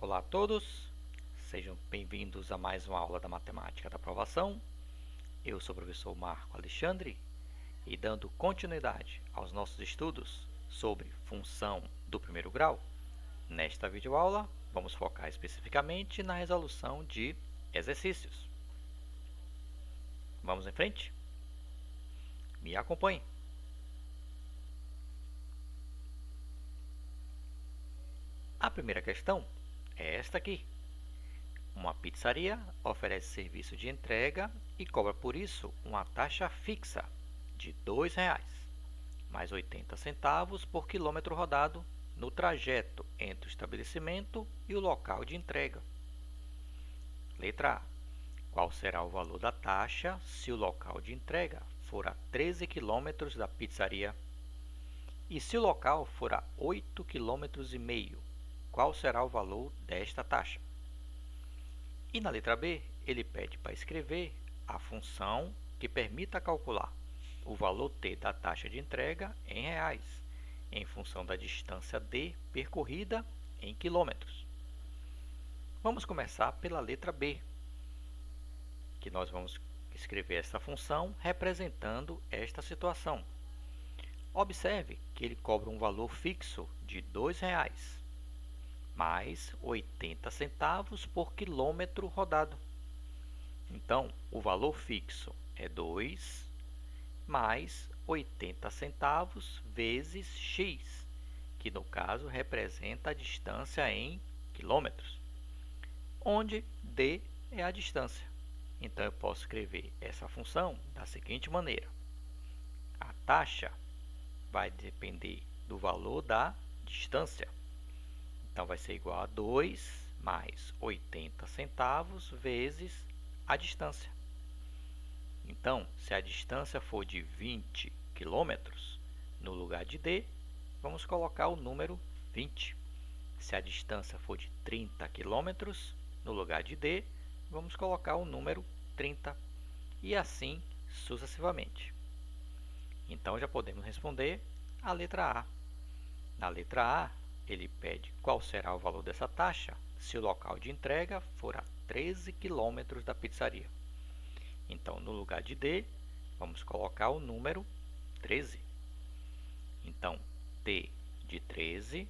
Olá a todos, sejam bem-vindos a mais uma aula da Matemática da Aprovação. Eu sou o professor Marco Alexandre e dando continuidade aos nossos estudos sobre função do primeiro grau, nesta videoaula vamos focar especificamente na resolução de exercícios. Vamos em frente? Me acompanhe. A primeira questão é esta aqui. Uma pizzaria oferece serviço de entrega e cobra por isso uma taxa fixa de R$ 2,00, mais 80 centavos por quilômetro rodado no trajeto entre o estabelecimento e o local de entrega. Letra A. Qual será o valor da taxa se o local de entrega for a 13 km da pizzaria? E se o local for a 8,5 km, qual será o valor desta taxa? E na letra B, ele pede para escrever a função que permita calcular o valor T da taxa de entrega em reais, em função da distância D percorrida em quilômetros. Vamos começar pela letra B, que nós vamos escrever essa função representando esta situação. Observe que ele cobra um valor fixo de R$ 2,00, mais 80 centavos por quilômetro rodado. Então, o valor fixo é 2 mais 80 centavos vezes x, que no caso representa a distância em quilômetros, onde d é a distância. Então, eu posso escrever essa função da seguinte maneira. A taxa vai depender do valor da distância. Então, vai ser igual a 2 mais 80 centavos vezes a distância. Então, se a distância for de 20 km, no lugar de D, vamos colocar o número 20. Se a distância for de 30 km, no lugar de D, vamos colocar o número 30. E assim sucessivamente. Então, já podemos responder a letra A. Na letra A, ele pede qual será o valor dessa taxa se o local de entrega for a 13 km da pizzaria. Então, no lugar de D, vamos colocar o número 13. Então, T de 13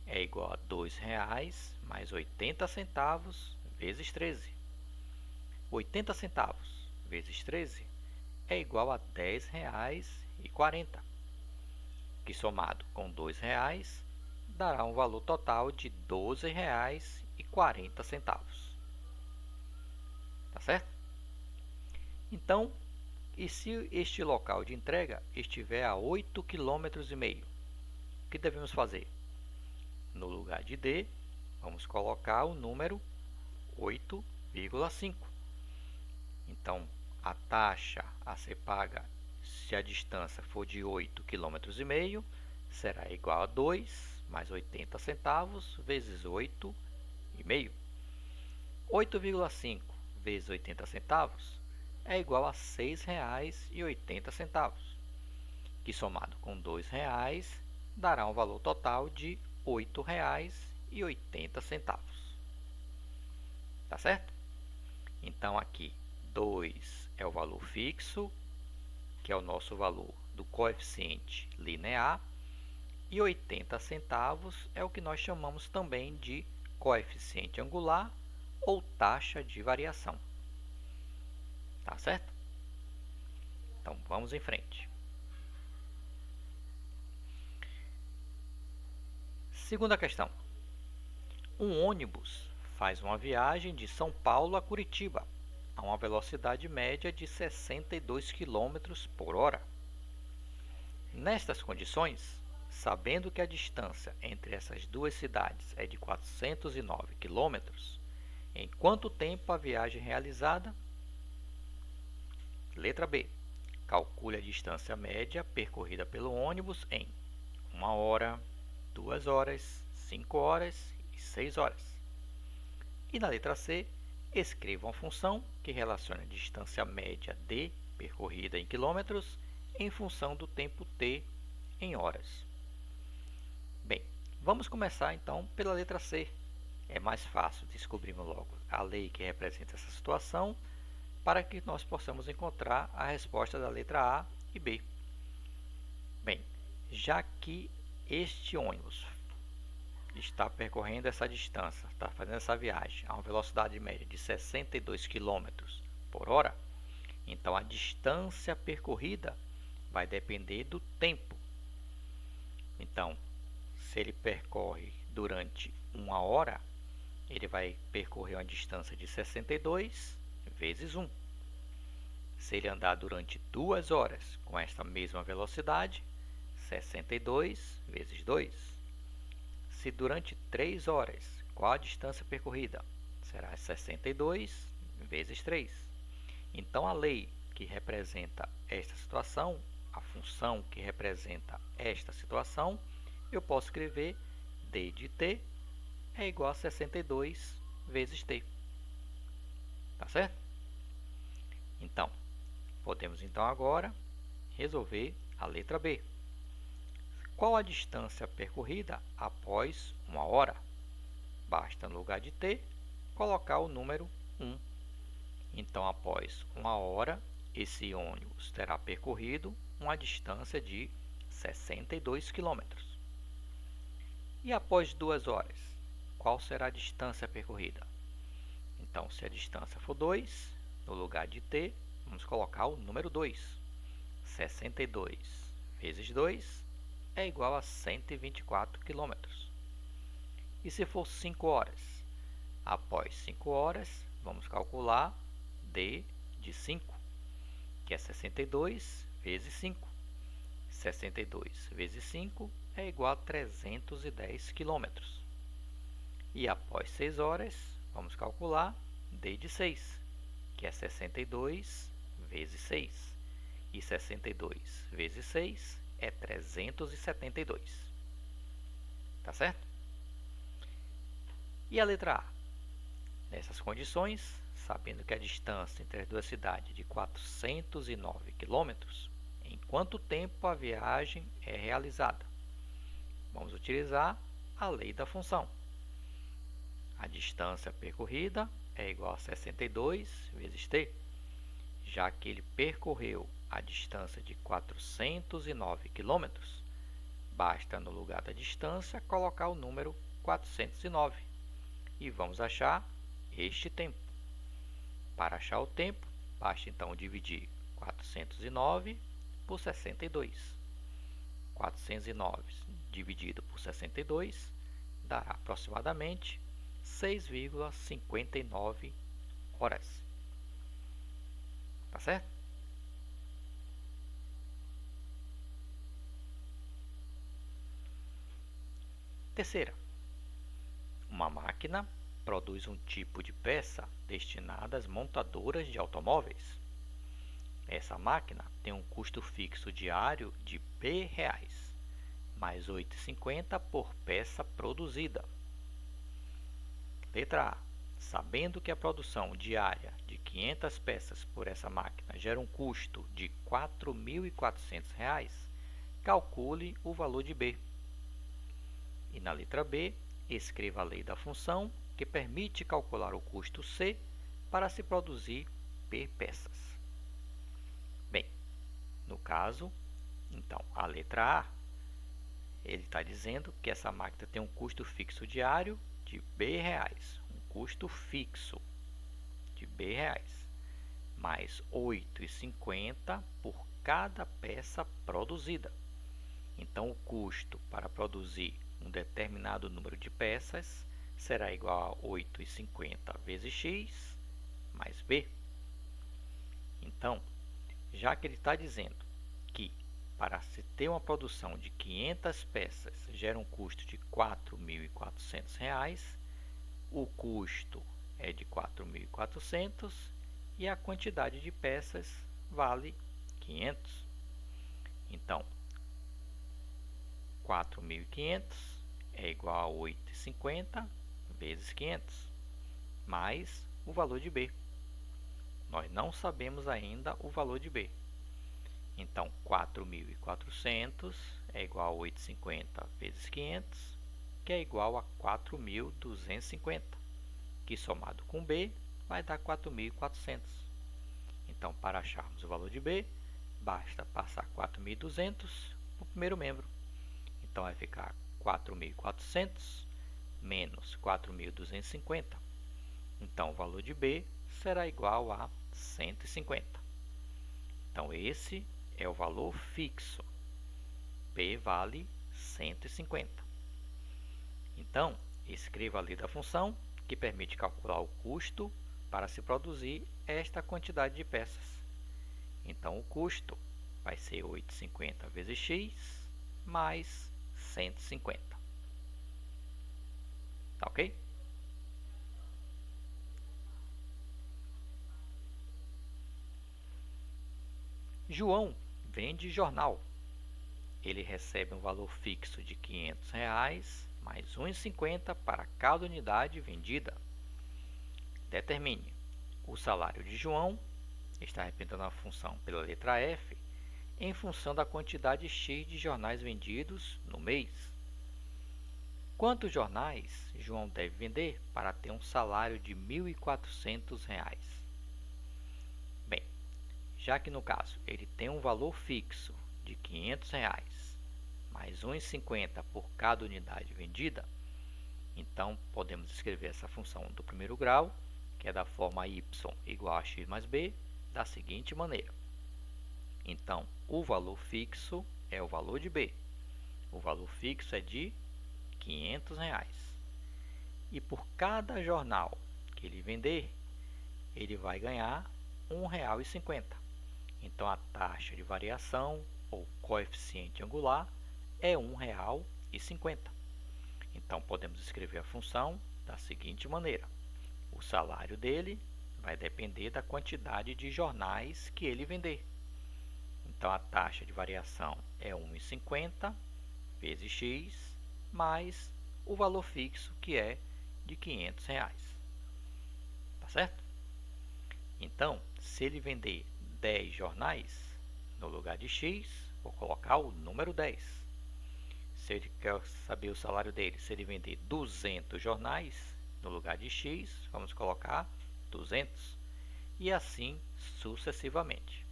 é igual a R$ 2,00 mais 80 centavos vezes 13. 80 centavos vezes 13 é igual a R$ 10,40, que somado com R$ 2,00 dará um valor total de R$ 12,40. Tá certo? Então, e se este local de entrega estiver a 8,5 km, o que devemos fazer? No lugar de D, vamos colocar o número 8,5. Então, a taxa a ser paga se a distância for de 8,5 km será igual a 2 mais 80 centavos vezes 8,5. 8,5 vezes 80 centavos é igual a R$ 6,80, que somado com R$ 2,00 dará um valor total de R$ 8,80. Tá certo? Então, aqui 2 é o valor fixo, que é o nosso valor do coeficiente linear, e 80 centavos é o que nós chamamos também de coeficiente angular ou taxa de variação. Tá certo? Então, vamos em frente. Segunda questão. Um ônibus faz uma viagem de São Paulo a Curitiba a uma velocidade média de 62 km por hora. Nestas condições, sabendo que a distância entre essas duas cidades é de 409 km, em quanto tempo a viagem é realizada? Letra B. Calcule a distância média percorrida pelo ônibus em 1 hora, 2 horas, 5 horas e 6 horas. E na letra C, escreva uma função que relacione a distância média D percorrida em quilômetros em função do tempo T em horas. Bem, vamos começar então pela letra C. é mais fácil descobrirmos logo a lei que representa essa situação para que nós possamos encontrar a resposta da letra A e B. Bem, já que este ônibus está percorrendo essa distância, está fazendo essa viagem a uma velocidade média de 62 quilômetros por hora, então a distância percorrida vai depender do tempo. Então, se ele percorre durante 1 hora, ele vai percorrer uma distância de 62 vezes 1. Se ele andar durante 2 horas com esta mesma velocidade, 62 vezes 2. Se durante 3 horas, qual a distância percorrida? Será 62 vezes 3. Então, a lei que representa esta situação, a função que representa esta situação, eu posso escrever d de t é igual a 62 vezes t. Tá certo? Então, podemos então agora resolver a letra B. Qual a distância percorrida após 1 hora? Basta, no lugar de t, colocar o número 1. Então, após 1 hora, esse ônibus terá percorrido uma distância de 62 quilômetros. E após 2 horas, qual será a distância percorrida? Então, se a distância for 2, no lugar de t, vamos colocar o número 2. 62 vezes 2 é igual a 124 quilômetros. E se for 5 horas? Após 5 horas, vamos calcular d de 5, que é 62 vezes 5. 62 vezes 5 é igual a 310 quilômetros. E após 6 horas, vamos calcular d de 6, que é 62 vezes 6. E 62 vezes 6 é 372. Tá certo? E a letra A? Nessas condições, sabendo que a distância entre as duas cidades é de 409 quilômetros, em quanto tempo a viagem é realizada? Vamos utilizar a lei da função. A distância percorrida é igual a 62 vezes t, já que ele percorreu a distância de 409 km, basta no lugar da distância colocar o número 409 e vamos achar este tempo. Para achar o tempo, basta então dividir 409 por 62. 409 dividido por 62 dará aproximadamente 6,59 horas. Tá certo? Terceira, uma máquina produz um tipo de peça destinada às montadoras de automóveis. Essa máquina tem um custo fixo diário de R$ reais, mais R$ 8,50 por peça produzida. Letra A. Sabendo que a produção diária de 500 peças por essa máquina gera um custo de R$ 4.400, calcule o valor de B. E na letra B, escreva a lei da função que permite calcular o custo C para se produzir P peças. Bem, no caso, então, a letra A, ele está dizendo que essa máquina tem um custo fixo diário de R$ reais, um custo fixo de R$ reais, mais R$ 8,50 por cada peça produzida. Então, o custo para produzir um determinado número de peças será igual a 8,50 vezes x mais b. Então, já que ele está dizendo que para se ter uma produção de 500 peças gera um custo de R$ 4.400, o custo é de 4.400 e a quantidade de peças vale 500. Então, 4.500 é igual a 8,50 vezes 500, mais o valor de B. Nós não sabemos ainda o valor de B. Então, 4.400 é igual a 8,50 vezes 500, que é igual a 4.250, que somado com B vai dar 4.400. Então, para acharmos o valor de B, basta passar 4.200 para o primeiro membro. Então, vai ficar 4.400 menos 4.250. Então, o valor de B será igual a 150. Então, esse é o valor fixo. P vale 150. Então, escreva a lei da função, que permite calcular o custo para se produzir esta quantidade de peças. Então, o custo vai ser 8,50 vezes x mais 150. Tá ok? João vende jornal. Ele recebe um valor fixo de R$ 500 mais 1,50 para cada unidade vendida. Determine o salário de João, está representando a função pela letra F, em função da quantidade X de jornais vendidos no mês. Quantos jornais João deve vender para ter um salário de R$ 1.400? Bem, já que no caso ele tem um valor fixo de R$ 500 mais 1,50 por cada unidade vendida, então podemos escrever essa função do primeiro grau, que é da forma y igual a x mais b, da seguinte maneira. Então, o valor fixo é o valor de b. O valor fixo é de R$ 500. E por cada jornal que ele vender, ele vai ganhar R$ 1,50. Então, a taxa de variação, ou coeficiente angular, é R$ 1,50. Então, podemos escrever a função da seguinte maneira. O salário dele vai depender da quantidade de jornais que ele vender. Então, a taxa de variação é 1,50 vezes x mais o valor fixo, que é de R$ 500. Tá certo? Então, se ele vender 10 jornais, no lugar de x, vou colocar o número 10. Se ele quer saber o salário dele, se ele vender 200 jornais, no lugar de x, vamos colocar 200. E assim sucessivamente.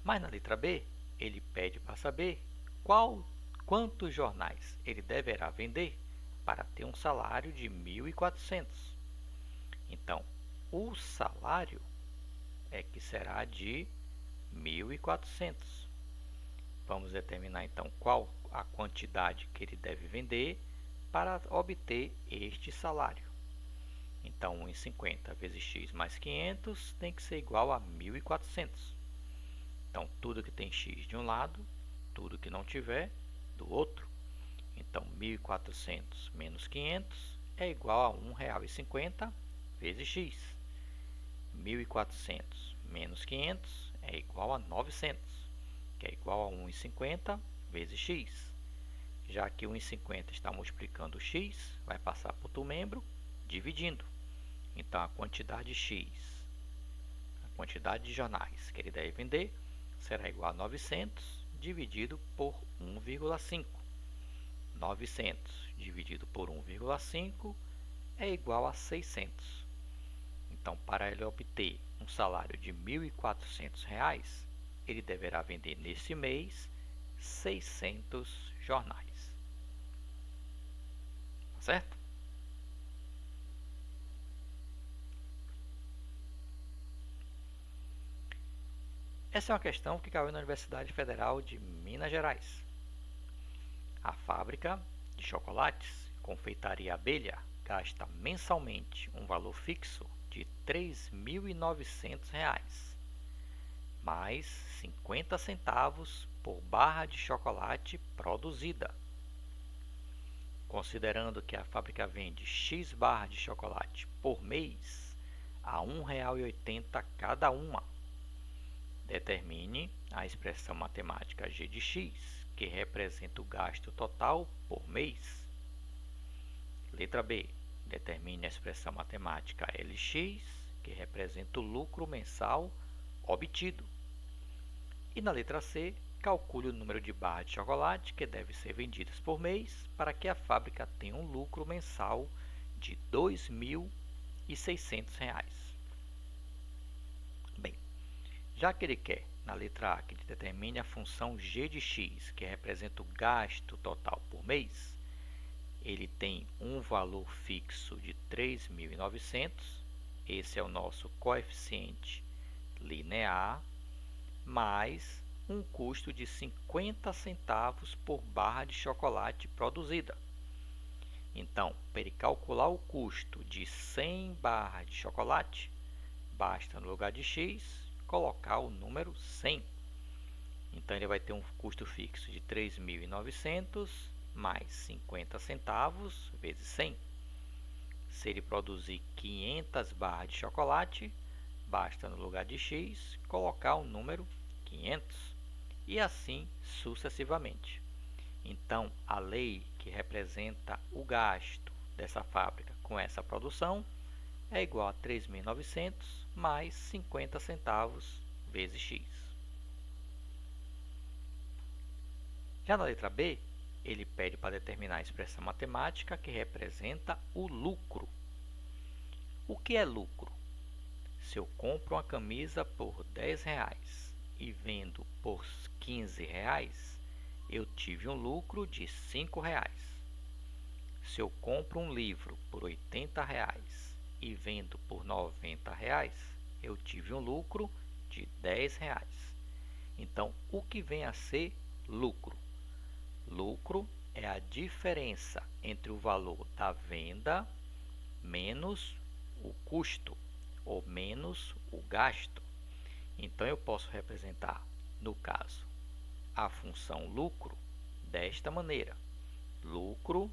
Mas na letra B, ele pede para saber quantos jornais ele deverá vender para ter um salário de 1.400. Então, o salário é que será de 1.400. Vamos determinar então qual a quantidade que ele deve vender para obter este salário. Então, 1,50 vezes x mais 500 tem que ser igual a 1.400. Então, tudo que tem x de um lado, tudo que não tiver, do outro. Então, 1.400 menos 500 é igual a R$ 1,50 vezes x. 1.400 menos 500 é igual a 900, que é igual a 1,50 vezes x. Já que 1,50 está multiplicando x, vai passar para outro membro, dividindo. Então, a quantidade x, a quantidade de jornais que ele deve vender, será igual a 900 dividido por 1,5. 900 dividido por 1,5 é igual a 600. Então, para ele obter um salário de R$ 1.400, ele deverá vender nesse mês 600 jornais. Tá certo? Essa é uma questão que caiu na Universidade Federal de Minas Gerais. A fábrica de chocolates Confeitaria Abelha gasta mensalmente um valor fixo de R$ 3.900, mais 50 centavos por barra de chocolate produzida. Considerando que a fábrica vende X barras de chocolate por mês a R$ 1,80 cada uma, determine a expressão matemática g de x, que representa o gasto total por mês. Letra B. Determine a expressão matemática Lx, que representa o lucro mensal obtido. E na letra C, calcule o número de barras de chocolate que devem ser vendidas por mês para que a fábrica tenha um lucro mensal de R$ 2.600. Bem, já que ele quer, na letra A, que ele determine a função g de x, que representa o gasto total por mês, ele tem um valor fixo de 3.900, esse é o nosso coeficiente linear, mais um custo de 50 centavos por barra de chocolate produzida. Então, para ele calcular o custo de 100 barras de chocolate, basta no lugar de x colocar o número 100. Então, ele vai ter um custo fixo de 3.900 mais 50 centavos vezes 100. Se ele produzir 500 barras de chocolate, basta no lugar de x colocar o número 500 e assim sucessivamente. Então, a lei que representa o gasto dessa fábrica com essa produção é igual a 3.900 mais 50 centavos vezes x. Já na letra B, ele pede para determinar a expressão matemática que representa o lucro. O que é lucro? Se eu compro uma camisa por R$ 10 e vendo por R$ 15, eu tive um lucro de R$ 5. Se eu compro um livro por R$ 80 e vendo por R$ 90, eu tive um lucro de R$ 10. Então, o que vem a ser lucro? Lucro é a diferença entre o valor da venda menos o custo ou menos o gasto. Então, eu posso representar, no caso, a função lucro desta maneira. Lucro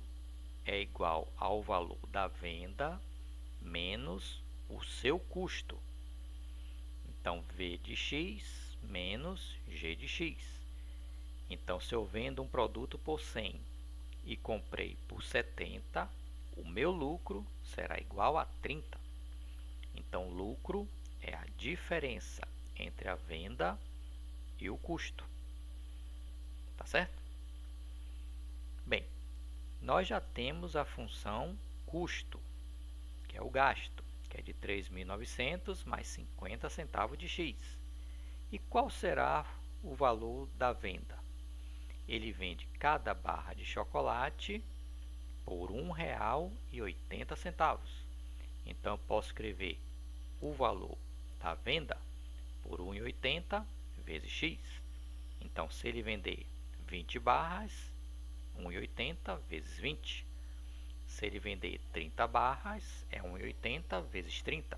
é igual ao valor da venda menos o seu custo. Então, V de x menos G de x. Então, se eu vendo um produto por 100 e comprei por 70, o meu lucro será igual a 30. Então, lucro é a diferença entre a venda e o custo. Tá certo? Bem, nós já temos a função custo, que é o gasto, que é de 3.900 mais 50 centavos de x. E qual será o valor da venda? Ele vende cada barra de chocolate por R$ 1,80. Então, eu posso escrever o valor da venda por 1,80 vezes x. Então, se ele vender 20 barras, 1,80 vezes 20. Se ele vender 30 barras, é 1,80 vezes 30.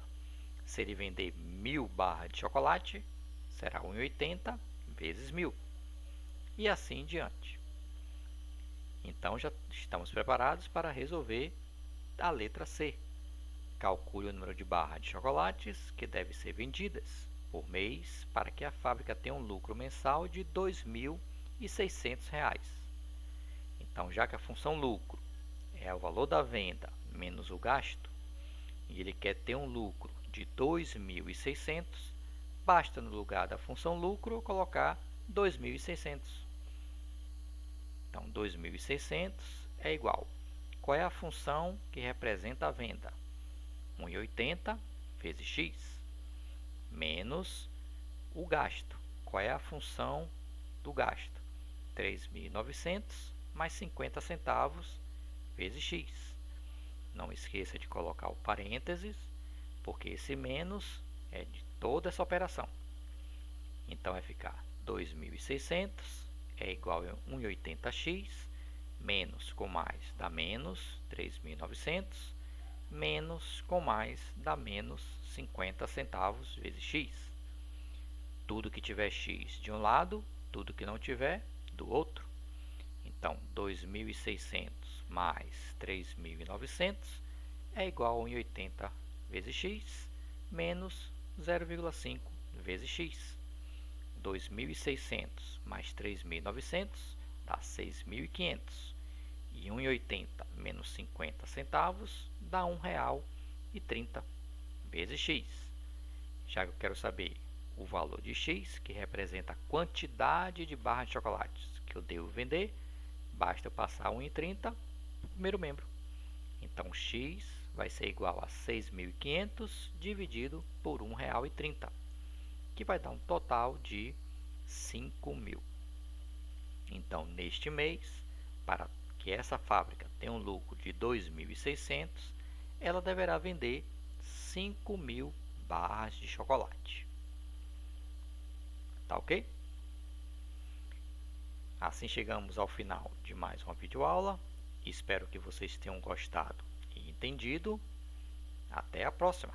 Se ele vender 1.000 barras de chocolate, será 1,80 vezes 1.000. E assim em diante. Então, já estamos preparados para resolver a letra C. Calcule o número de barras de chocolates que devem ser vendidas por mês para que a fábrica tenha um lucro mensal de R$ 2.600. Então, já que a função lucro é o valor da venda menos o gasto, e ele quer ter um lucro de 2.600, basta no lugar da função lucro colocar 2.600. Então, 2.600 é igual. Qual é a função que representa a venda? 1,80 vezes x, menos o gasto. Qual é a função do gasto? 3.900 mais 50 centavos vezes x. Não esqueça de colocar o parênteses, porque esse menos é de toda essa operação. Então, vai ficar 2.600 é igual a 1,80x, menos com mais dá menos 3.900, menos com mais dá menos 50 centavos vezes x. Tudo que tiver x de um lado, tudo que não tiver do outro. Então, 2.600 mais 3.900 é igual a 1,80 vezes x, menos 0,5 vezes x. 2.600 mais 3.900 dá 6.500. E 1,80 menos 50 centavos dá R$ 1,30 vezes x. Já que eu quero saber o valor de x, que representa a quantidade de barras de chocolates que eu devo vender, basta eu passar 1,30 para o primeiro membro. Então, x vai ser igual a 6.500 dividido por R$ 1,30, que vai dar um total de 5.000. Então, neste mês, para que essa fábrica tenha um lucro de 2.600, ela deverá vender 5.000 barras de chocolate. Tá ok? Assim chegamos ao final de mais uma videoaula. Espero que vocês tenham gostado e entendido. Até a próxima!